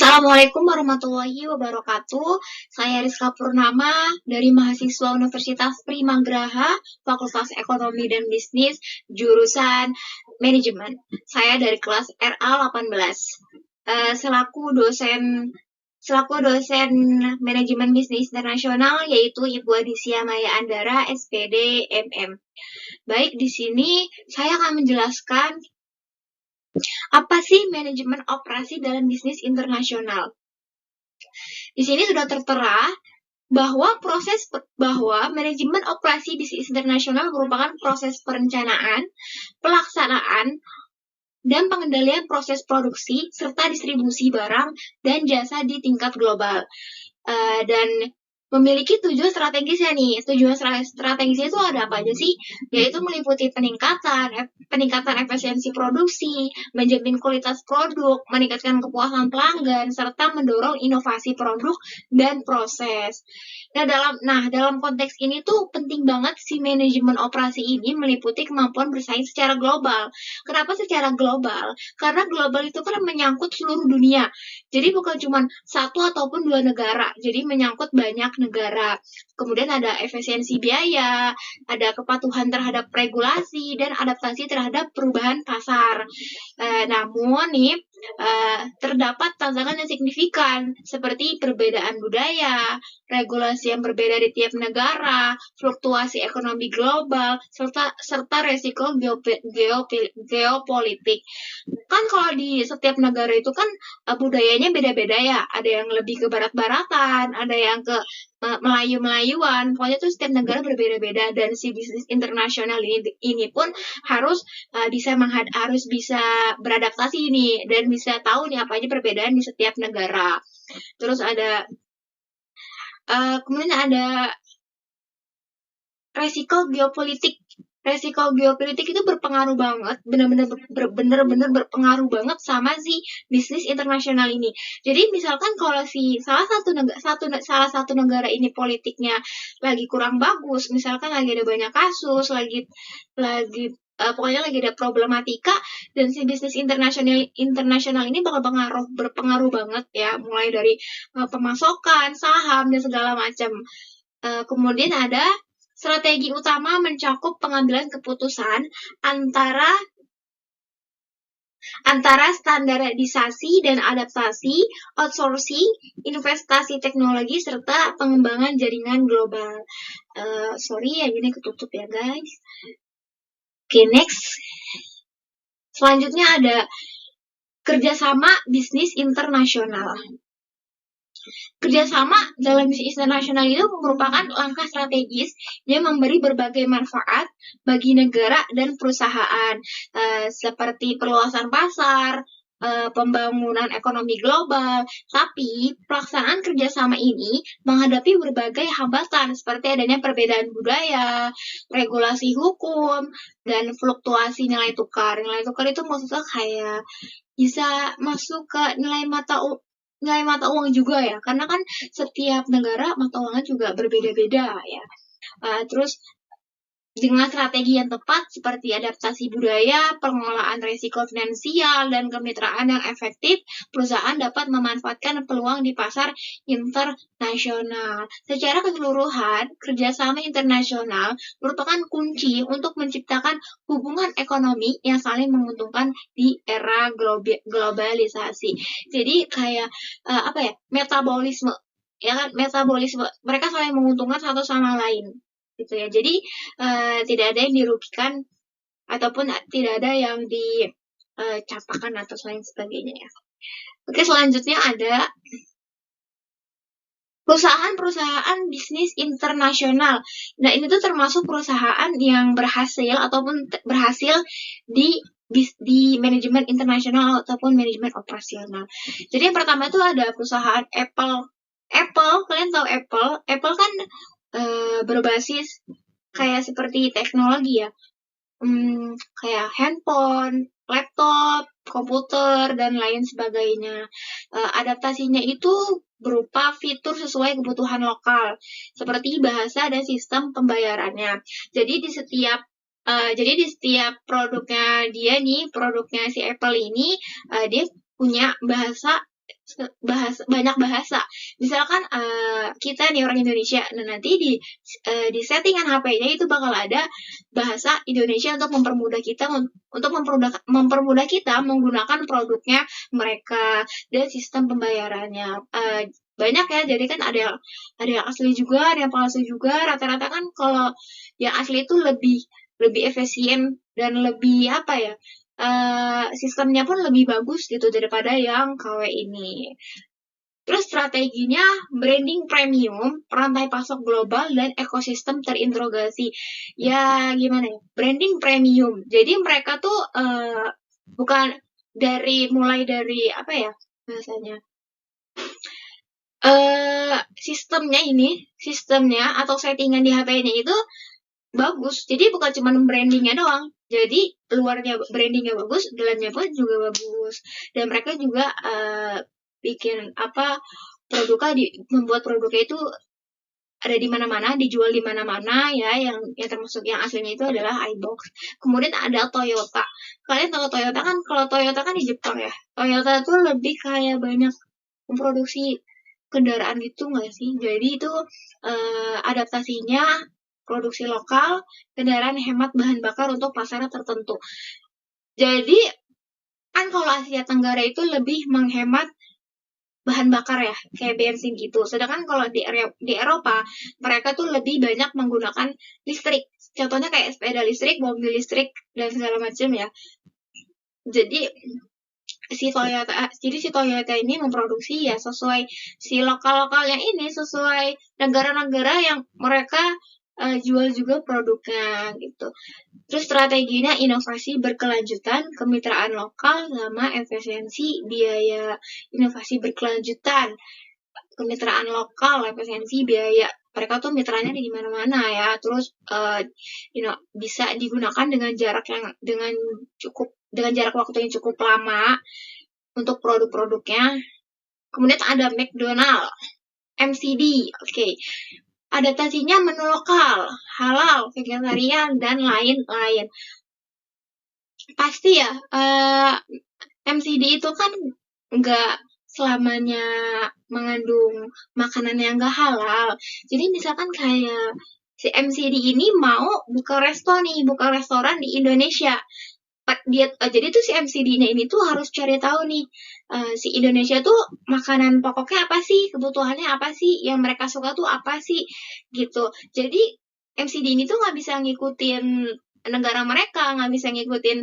Assalamualaikum warahmatullahi wabarakatuh. Saya Rizka Purnama dari mahasiswa Universitas Primagraha, Fakultas Ekonomi dan Bisnis, jurusan Manajemen. Saya dari kelas RA 18. Selaku dosen Manajemen Bisnis Internasional, yaitu Ibu Adisia Maya Andara, SPD MM. Baik, di sini saya akan menjelaskan apa sih manajemen operasi dalam bisnis internasional. Di sini sudah tertera bahwa manajemen operasi bisnis internasional merupakan proses perencanaan, pelaksanaan, dan pengendalian proses produksi serta distribusi barang dan jasa di tingkat global. Dan memiliki tujuan strategisnya nih. Tujuan strategisnya itu ada apa aja sih? Yaitu meliputi peningkatan efisiensi produksi, menjamin kualitas produk, meningkatkan kepuasan pelanggan, serta mendorong inovasi produk dan proses. Dalam konteks ini tuh penting banget si manajemen operasi ini meliputi kemampuan bersaing secara global. Kenapa secara global? Karena global itu kan menyangkut seluruh dunia. Jadi bukan cuma satu ataupun dua negara. Jadi menyangkut banyak negara. Kemudian ada efisiensi biaya, ada kepatuhan terhadap regulasi, dan adaptasi terhadap perubahan pasar. Namun nih, terdapat tantangan yang signifikan, seperti perbedaan budaya, regulasi yang berbeda di tiap negara, fluktuasi ekonomi global, serta resiko geopolitik. Kan kalau di setiap negara itu kan budayanya beda-beda ya, ada yang lebih ke barat-baratan, ada yang ke Melayu-Melayuan, pokoknya tuh setiap negara berbeda-beda, dan si bisnis internasional ini pun harus bisa beradaptasi nih, dan bisa tahu nih apa aja perbedaan di setiap negara. Terus kemudian ada resiko geopolitik. Resiko geopolitik itu berpengaruh banget, benar-benar berpengaruh banget sama si bisnis internasional ini. Jadi misalkan kalau si salah satu negara ini politiknya lagi kurang bagus, misalkan lagi ada banyak kasus, pokoknya lagi ada problematika, dan si bisnis internasional ini bakal berpengaruh banget ya, mulai dari pemasokan, saham, dan segala macam. Kemudian ada strategi utama mencakup pengambilan keputusan antara standarisasi dan adaptasi, outsourcing, investasi teknologi, serta pengembangan jaringan global. Sorry ya, ini ketutup ya guys. Oke, next. Selanjutnya ada kerjasama bisnis internasional. Kerjasama dalam bisnis internasional itu merupakan langkah strategis yang memberi berbagai manfaat bagi negara dan perusahaan, seperti perluasan pasar, pembangunan ekonomi global. Tapi pelaksanaan kerjasama ini menghadapi berbagai hambatan, seperti adanya perbedaan budaya, regulasi hukum, dan fluktuasi nilai tukar. Nilai tukar itu maksudnya kayak bisa masuk ke nilai mata uang juga ya, karena kan setiap negara mata uangnya juga berbeda-beda ya. Terus dengan strategi yang tepat seperti adaptasi budaya, pengelolaan risiko finansial, dan kemitraan yang efektif, perusahaan dapat memanfaatkan peluang di pasar internasional. Secara keseluruhan, kerjasama internasional merupakan kunci untuk menciptakan hubungan ekonomi yang saling menguntungkan di era globalisasi. Jadi kayak metabolisme, ya kan, metabolisme mereka saling menguntungkan satu sama lain. Gitu ya. Jadi tidak ada yang dirugikan ataupun tidak ada yang dicapakan atau lain sebagainya ya. Oke, selanjutnya ada perusahaan bisnis internasional. Nah, ini tuh termasuk perusahaan yang berhasil di manajemen internasional ataupun manajemen operasional. Jadi yang pertama itu ada perusahaan Apple. Kalian tahu Apple? Apple kan berbasis kayak seperti teknologi ya, kayak handphone, laptop, komputer, dan lain sebagainya. Adaptasinya itu berupa fitur sesuai kebutuhan lokal, seperti bahasa dan sistem pembayarannya. Jadi di setiap produknya si Apple ini, dia punya bahasa banyak bahasa. Misalkan kita nih orang Indonesia, nah nanti di settingan HP-nya itu bakal ada bahasa Indonesia untuk mempermudah kita kita menggunakan produknya mereka dan sistem pembayarannya. Banyak ya, jadi kan ada yang asli juga, ada yang palsu juga. Rata-rata kan kalau yang asli itu lebih efisien dan lebih sistemnya pun lebih bagus gitu daripada yang KW ini. Terus strateginya branding premium, rantai pasok global, dan ekosistem terintegrasi. Ya gimana ya? Branding premium. Jadi mereka tuh bukan mulai dari apa ya bahasanya? Sistemnya atau settingan di HP-nya itu bagus. Jadi bukan cuma brandingnya doang. Jadi luarnya brandingnya bagus, dalamnya pun juga bagus. Dan mereka juga bikin membuat produknya itu ada di mana-mana, dijual di mana-mana ya. Yang termasuk yang aslinya itu adalah iBox. Kemudian ada Toyota. Kalian tahu Toyota kan? Kalau Toyota kan di Jepang ya. Toyota tuh lebih kayak banyak memproduksi kendaraan gitu nggak sih? Jadi itu adaptasinya produksi lokal, kendaraan hemat bahan bakar untuk pasar tertentu. Jadi kan kalau Asia Tenggara itu lebih menghemat bahan bakar ya, kayak bensin gitu. Sedangkan kalau di Eropa, mereka tuh lebih banyak menggunakan listrik. Contohnya kayak sepeda listrik, mobil listrik, dan segala macam ya. Jadi si Toyota ini memproduksi ya sesuai si lokal-lokalnya ini, sesuai negara-negara yang mereka jual juga produknya gitu. Terus strateginya inovasi berkelanjutan, kemitraan lokal, sama efisiensi biaya. Inovasi berkelanjutan, kemitraan lokal, efisiensi biaya. Mereka tuh mitranya di mana-mana ya. Terus bisa digunakan dengan jarak waktu yang cukup lama untuk produk-produknya. Kemudian ada McDonald, MCD, oke. Adaptasinya menu lokal, halal, vegetarian, dan lain-lain. Pasti ya, MCD itu kan nggak selamanya mengandung makanan yang nggak halal. Jadi misalkan kayak si MCD ini mau buka restoran di Indonesia. Jadi tuh si MCD-nya ini tuh harus cari tahu nih, si Indonesia tuh makanan pokoknya apa sih, kebutuhannya apa sih, yang mereka suka tuh apa sih, gitu. Jadi MCD ini tuh nggak bisa ngikutin negara mereka, nggak bisa ngikutin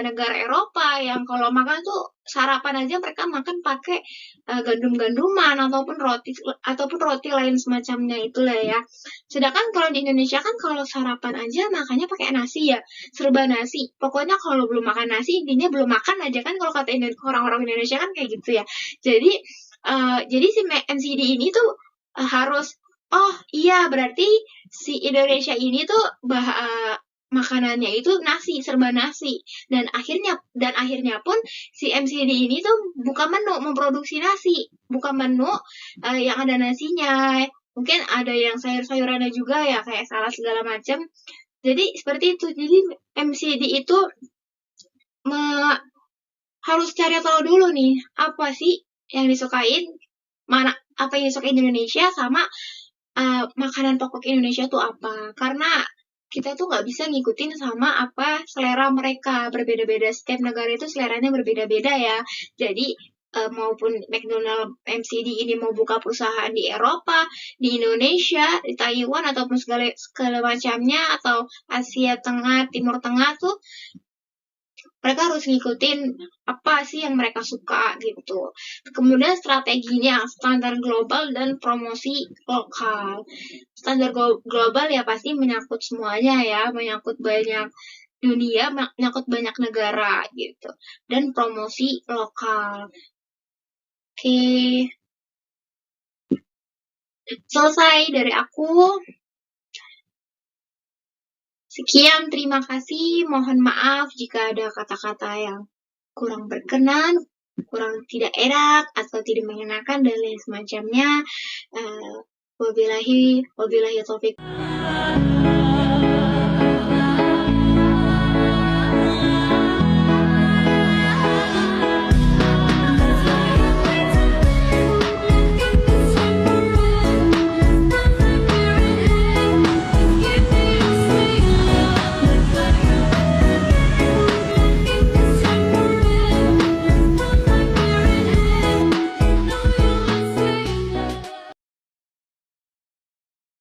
negara Eropa yang kalau makan tuh sarapan aja mereka makan pakai gandum-ganduman ataupun roti lain semacamnya itulah ya. Sedangkan kalau di Indonesia kan kalau sarapan aja makannya pakai nasi ya, serba nasi. Pokoknya kalau belum makan nasi intinya belum makan aja kan, kalau kata orang-orang Indonesia kan kayak gitu ya. Jadi si MCD ini tuh harus berarti si Indonesia ini tuh makanannya itu nasi, serba nasi. Dan akhirnya pun si MCD ini tuh bukan menu memproduksi nasi, bukan menu yang ada nasinya. Mungkin ada yang sayur-sayurannya juga ya, kayak salad segala macam. Jadi seperti itu. Jadi MCD itu harus cari tahu dulu nih, apa sih yang disukain, apa yang disukain Indonesia, sama makanan pokok Indonesia tuh apa. Karena kita tuh nggak bisa ngikutin sama apa selera mereka, berbeda-beda. Setiap negara itu seleranya berbeda-beda ya. Jadi maupun McDonald MCD ini mau buka perusahaan di Eropa, di Indonesia, di Taiwan, ataupun segala macamnya, atau Asia Tengah, Timur Tengah tuh, mereka harus ngikutin apa sih yang mereka suka gitu. Kemudian strateginya standar global dan promosi lokal. Standar global ya pasti menyangkut semuanya ya, menyangkut banyak dunia, menyangkut banyak negara gitu. Dan promosi lokal. Oke. Selesai dari aku. Sekian, terima kasih. Mohon maaf jika ada kata-kata yang kurang berkenan, kurang tidak enak, atau tidak mengenakan, dan lain semacamnya. Wabillahi taufiq.